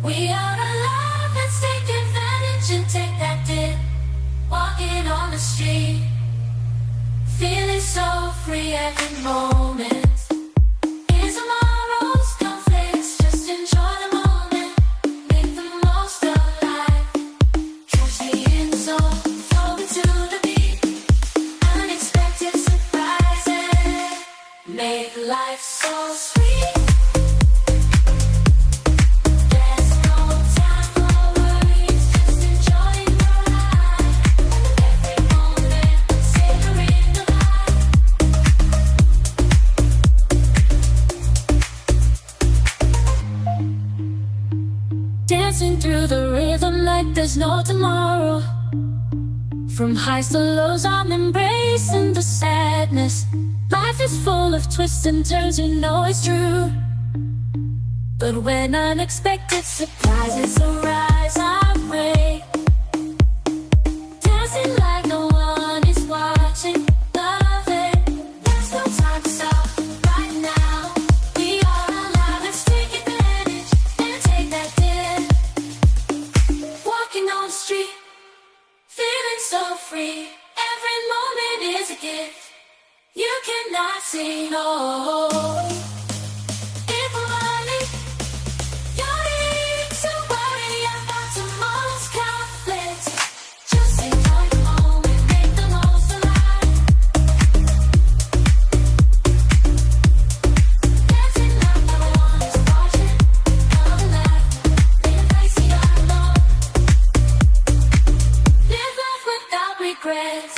We are alive, let's take advantage and take that dip. Walking on the street, feeling so free every moment. Here's tomorrow's conflicts, just enjoy the moment. Make the most of life. Catch the end zone, flow into the beat. Unexpected surprises make life so sweet. Dancing through the rhythm like there's no tomorrow. From highs to lows, I'm embracing the sadness. Life is full of twists and turns, you know it's true. But when unexpected surprises arise our way, dancing like no one is watching. Love it, there's no time to stop right now. We are alive, let's take advantage and take that dip. Walking on the street, feeling so free. Every moment is a gift. You cannot say no. If I'm running, you need to worry about tomorrow's conflicts. Just enjoy the moment, make the most of life. Dancing like no one is watching. Love and laugh, in a place you don't know. Live life without regrets.